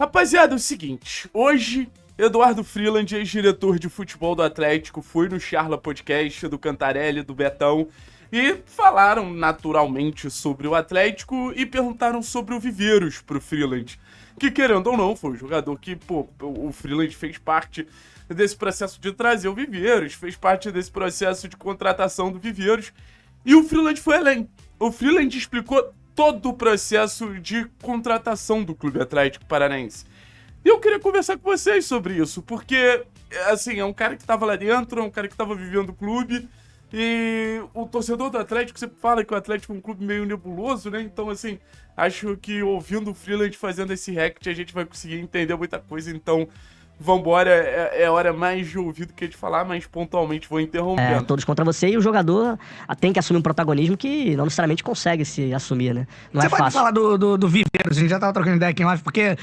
Rapaziada, é o seguinte, hoje Eduardo Freeland, ex-diretor de futebol do Atlético, foi no Charla Podcast do Cantarelli, do Betão, e falaram naturalmente sobre o Atlético e perguntaram sobre o Viveiros pro Freeland, que querendo ou não, foi um jogador que, o Freeland fez parte desse processo de trazer o Viveiros, fez parte desse processo de contratação do Viveiros, e o Freeland foi além. O Freeland explicou todo o processo de contratação do Clube Atlético Paranaense. E eu queria conversar com vocês sobre isso, porque, assim, é um cara que estava lá dentro, é um cara que estava vivendo o clube, e o torcedor do Atlético sempre fala que o Atlético é um clube meio nebuloso, né? Então, assim, acho que ouvindo o Freeland fazendo esse react, a gente vai conseguir entender muita coisa, então... Vambora, é hora mais de ouvir do que de falar, mas pontualmente vou interrompendo. Todos contra você e o jogador tem que assumir um protagonismo que não necessariamente consegue se assumir, né? Não é fácil. Você pode falar do Viveiros, a gente já tava trocando ideia aqui em live, porque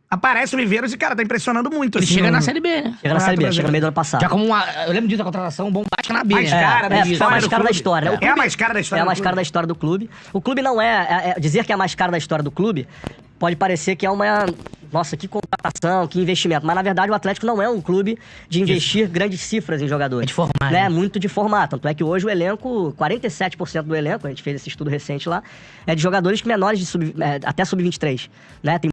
aparece o Viveiros e, cara, tá impressionando muito. Ele assim, chega na Série B, né? Chega na Série B, chega no meio do ano passado. Já como eu lembro disso, a contratação bombástica na B, Mais né? cara da história a mais do cara da clube. história. É a mais cara da história É a do mais clube. cara da história do clube. O clube não dizer que é a mais cara da história do clube pode parecer que é uma... Nossa, que contratação, que investimento. Mas, na verdade, o Atlético não é um clube de investir grandes cifras em jogadores. É de formar, né? né? Muito de formar. Tanto é que hoje o elenco, 47% do elenco, a gente fez esse estudo recente lá, é de jogadores menores de até sub-23. Né? Tem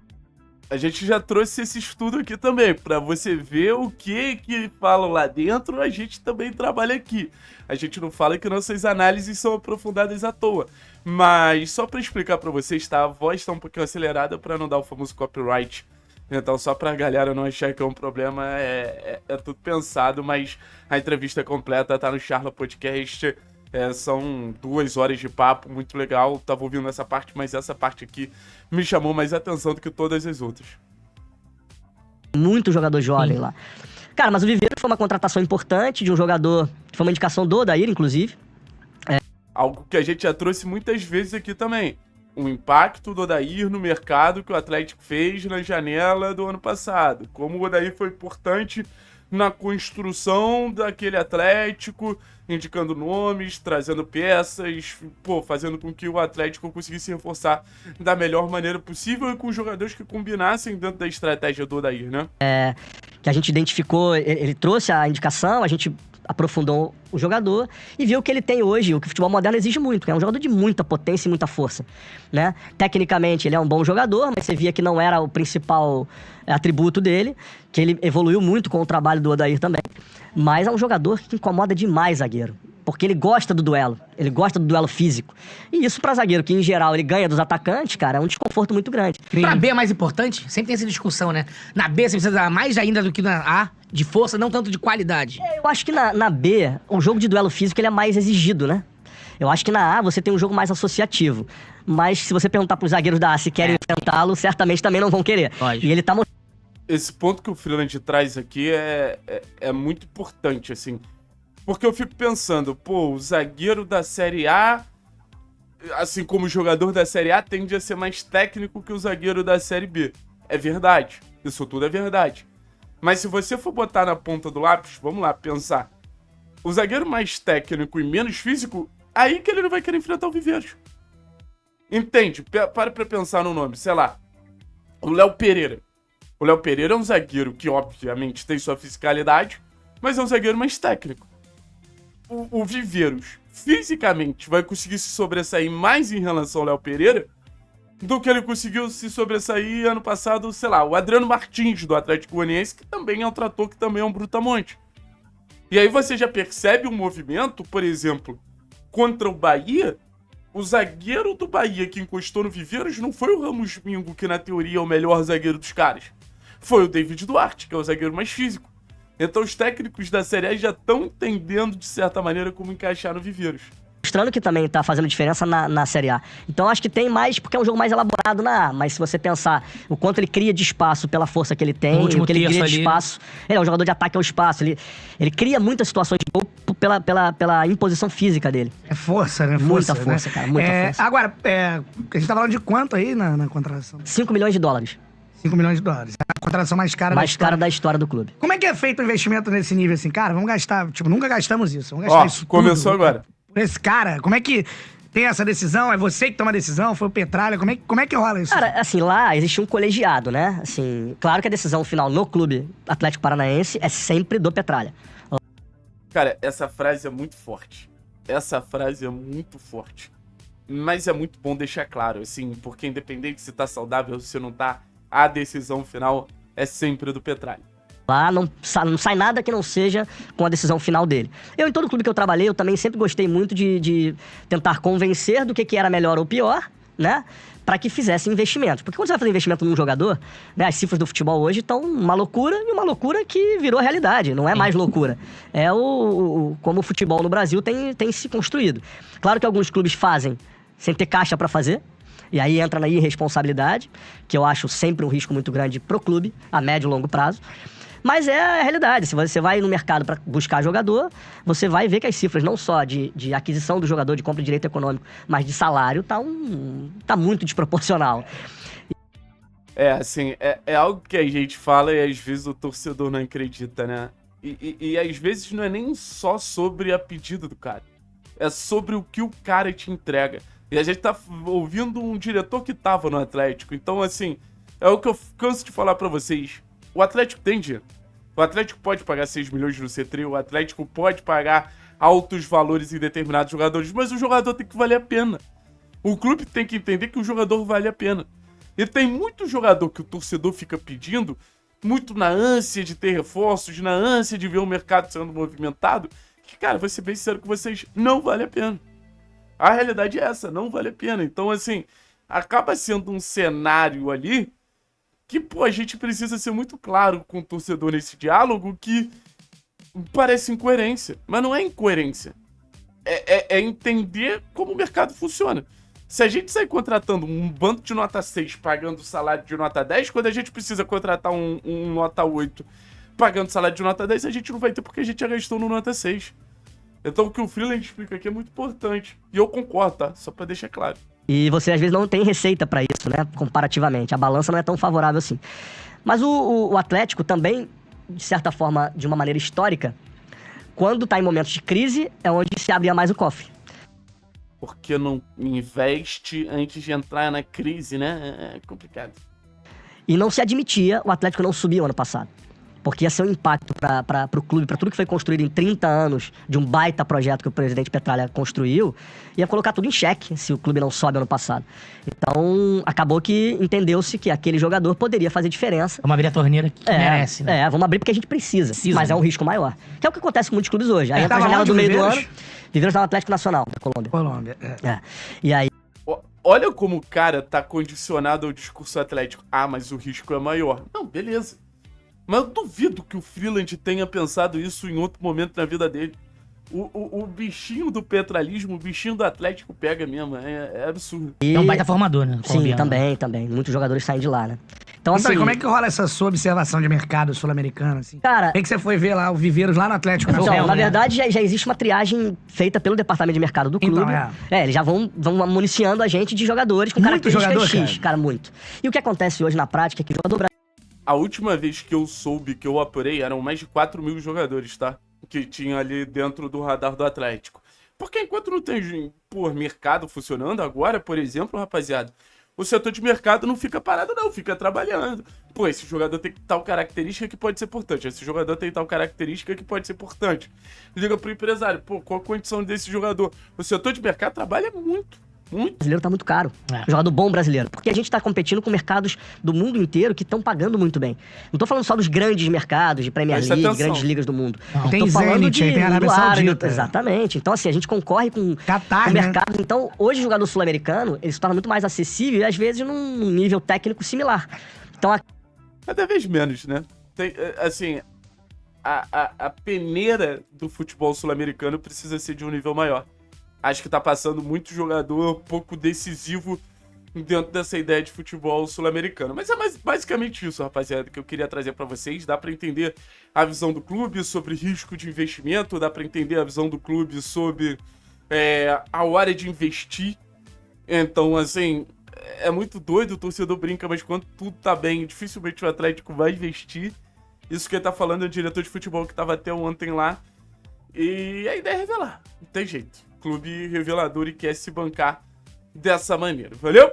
A gente já trouxe esse estudo aqui também, pra você ver o que falam lá dentro, a gente também trabalha aqui. A gente não fala que nossas análises são aprofundadas à toa. Mas só pra explicar pra vocês, tá? A voz tá um pouquinho acelerada pra não dar o famoso copyright. Então, só pra galera não achar que é um problema, é tudo pensado, mas a entrevista completa tá no Charla Podcast. São 2 horas de papo, muito legal. Tava ouvindo essa parte, mas essa parte aqui me chamou mais atenção do que todas as outras. muito jogador jovem lá. Cara, mas o Viveiros foi uma contratação importante de um jogador, que foi uma indicação do Odair, inclusive. Algo que a gente já trouxe muitas vezes aqui também. O impacto do Odair no mercado que o Atlético fez na janela do ano passado. Como o Odair foi importante na construção daquele Atlético, indicando nomes, trazendo peças, fazendo com que o Atlético conseguisse reforçar da melhor maneira possível e com jogadores que combinassem dentro da estratégia do Odair, né? Que a gente identificou, ele trouxe a indicação, a gente aprofundou o jogador e viu o que ele tem hoje, o que o futebol moderno exige muito, que é um jogador de muita potência e muita força, né? Tecnicamente ele é um bom jogador, mas você via que não era o principal atributo dele, que ele evoluiu muito com o trabalho do Odair também, mas é um jogador que incomoda demais zagueiro, porque ele gosta do duelo, ele gosta do duelo físico, e isso pra zagueiro, que em geral ele ganha dos atacantes, cara, é um desconforto muito grande. Pra B é mais importante? Sempre tem essa discussão, né? Na B você precisa dar mais ainda do que na A, de força, não tanto de qualidade. Eu acho que na B, o jogo de duelo físico ele é mais exigido, né? Eu acho que na A você tem um jogo mais associativo. Mas se você perguntar pros zagueiros da A se querem enfrentá-lo, certamente também não vão querer. Lógico. E ele tá mostrando. Esse ponto que o Freeland traz aqui é muito importante, assim. Porque eu fico pensando, o zagueiro da Série A, assim como o jogador da Série A, tende a ser mais técnico que o zagueiro da Série B. É verdade. Isso tudo é verdade. Mas se você for botar na ponta do lápis, vamos lá, pensar. O zagueiro mais técnico e menos físico, aí que ele não vai querer enfrentar o Viveiros. Entende? Para pra pensar no nome, sei lá. O Léo Pereira. O Léo Pereira é um zagueiro que, obviamente, tem sua fisicalidade, mas é um zagueiro mais técnico. O Viveiros, fisicamente, vai conseguir se sobressair mais em relação ao Léo Pereira do que ele conseguiu se sobressair ano passado, sei lá, o Adriano Martins, do Atlético Goianiense, que também é um trator, que também é um brutamonte. E aí você já percebe um movimento, por exemplo, contra o Bahia, o zagueiro do Bahia que encostou no Viveiros não foi o Ramos Mingo, que na teoria é o melhor zagueiro dos caras. Foi o David Duarte, que é o zagueiro mais físico. Então os técnicos da Série A já estão entendendo, de certa maneira, como encaixar no Viveiros. Que também tá fazendo diferença na Série A. Então acho que tem mais, porque é um jogo mais elaborado na A. Mas se você pensar o quanto ele cria de espaço pela força que ele tem, o que ele cria de espaço. Ele é um jogador de ataque ao espaço. Ele cria muitas situações de gol pela imposição física dele. É força, né? Muita força, né? cara, muita força. Agora, a gente tá falando de quanto aí na contratação? 5 milhões de dólares. 5 milhões de dólares. É a contratação mais cara Mais cara da história do clube. Como é que é feito o investimento nesse nível assim? Cara, vamos gastar... Tipo, nunca gastamos isso. Vamos gastar isso Começou tudo. agora. Esse cara, como é que... tem essa decisão? É você que toma a decisão? Foi o Petralha? Como é que rola isso? Cara, assim, lá existe um colegiado, né? Assim, claro que a decisão final no clube Atlético Paranaense é sempre do Petralha. Cara, essa frase é muito forte. Essa frase é muito forte. Mas é muito bom deixar claro, assim, porque independente se tá saudável ou se não tá, a decisão final é sempre do Petralha. Lá não sai nada que não seja com a decisão final dele. Eu, em todo clube que eu trabalhei, eu também sempre gostei muito de tentar convencer do que era melhor ou pior, né? Para que fizesse investimentos. Porque quando você vai fazer investimento num jogador, né, as cifras do futebol hoje estão uma loucura, e uma loucura que virou realidade, não é mais loucura. É como o futebol no Brasil tem se construído. Claro que alguns clubes fazem sem ter caixa para fazer, e aí entra na irresponsabilidade, que eu acho sempre um risco muito grande pro clube, a médio e longo prazo. Mas é a realidade. Se você vai no mercado para buscar jogador, você vai ver que as cifras não só de aquisição do jogador, de compra de direito econômico, mas de salário, tá muito desproporcional. Assim, é algo que a gente fala e às vezes o torcedor não acredita, né? E às vezes não é nem só sobre a pedida do cara. É sobre o que o cara te entrega. E a gente tá ouvindo um diretor que tava no Atlético. Então, assim, é o que eu canso de falar pra vocês. O Atlético tem dinheiro. O Atlético pode pagar 6 milhões no C3, o Atlético pode pagar altos valores em determinados jogadores, mas o jogador tem que valer a pena. O clube tem que entender que o jogador vale a pena. E tem muito jogador que o torcedor fica pedindo, muito na ânsia de ter reforços, na ânsia de ver o mercado sendo movimentado, que, cara, vou ser bem sincero com vocês, não vale a pena. A realidade é essa, não vale a pena. Então, assim, acaba sendo um cenário ali que, pô, a gente precisa ser muito claro com o torcedor nesse diálogo que parece incoerência. Mas não é incoerência. É entender como o mercado funciona. Se a gente sai contratando um bando de nota 6 pagando salário de nota 10, quando a gente precisa contratar um nota 8 pagando salário de nota 10, a gente não vai ter porque a gente já gastou no nota 6. Então o que o Freeland explica aqui é muito importante. E eu concordo, tá? Só pra deixar claro. E você, às vezes, não tem receita pra isso, né? Comparativamente. A balança não é tão favorável assim. Mas o Atlético também, de certa forma, de uma maneira histórica, quando tá em momentos de crise, é onde se abria mais o cofre. Porque não investe antes de entrar na crise, né? É complicado. E não se admitia o Atlético não subir o ano passado. Porque ia ser um impacto para o clube, para tudo que foi construído em 30 anos de um baita projeto que o presidente Petralha construiu, ia colocar tudo em xeque se o clube não sobe ano passado. Então, acabou que entendeu-se que aquele jogador poderia fazer diferença. Vamos abrir a torneira que merece, né? Vamos abrir porque a gente precisa, mas é um risco maior. Que é o que acontece com muitos clubes hoje. Aí entra a janela do meio do ano, Viveiros tá no Atlético Nacional, da Colômbia. E aí... Olha como o cara tá condicionado ao discurso atlético. Ah, mas o risco é maior. Não, beleza. Mas eu duvido que o Freeland tenha pensado isso em outro momento na vida dele. O bichinho do petralismo, o bichinho do Atlético pega mesmo, é absurdo. É um baita formador, né? Sim, também. Muitos jogadores saem de lá, né? Então, assim, como é que rola essa sua observação de mercado sul-americano, assim? Cara... Como é que você foi ver lá o Viveiros lá no Atlético? Então, na verdade, já existe uma triagem feita pelo departamento de mercado do clube. Então, eles já vão municiando a gente de jogadores com muito características jogador, X. Cara, muito. E o que acontece hoje na prática é que o jogador... A última vez que eu soube, que eu apurei, eram mais de 4 mil jogadores, tá? Que tinha ali dentro do radar do Atlético. Porque enquanto não tem, mercado funcionando agora, por exemplo, rapaziada, o setor de mercado não fica parado não, fica trabalhando. Pô, esse jogador tem tal característica que pode ser importante, esse jogador tem tal característica que pode ser importante. Liga pro empresário, pô, qual a condição desse jogador? O setor de mercado trabalha muito. O brasileiro tá muito caro. Jogador bom brasileiro. Porque a gente tá competindo com mercados do mundo inteiro que estão pagando muito bem. Não tô falando só dos grandes mercados de Premier League, grandes ligas do mundo. Tem tô falando Zenit, tem Arábia Saudita. Exatamente. Então, assim, a gente concorre com Qatar, o né? mercado. Então, hoje o jogador sul-americano, ele se torna muito mais acessível e, às vezes, num nível técnico similar. Então, cada vez menos, né? Tem, assim, a peneira do futebol sul-americano precisa ser de um nível maior. Acho que tá passando muito jogador pouco decisivo dentro dessa ideia de futebol sul-americano. Mas é basicamente isso, rapaziada, que eu queria trazer pra vocês. Dá pra entender a visão do clube sobre risco de investimento, dá pra entender a visão do clube sobre a hora de investir. Então, assim, é muito doido, o torcedor brinca, mas quando tudo tá bem, dificilmente o Atlético vai investir. Isso que ele tá falando é o diretor de futebol que tava até ontem lá. E a ideia é revelar, não tem jeito. clube revelador e quer se bancar dessa maneira. Valeu?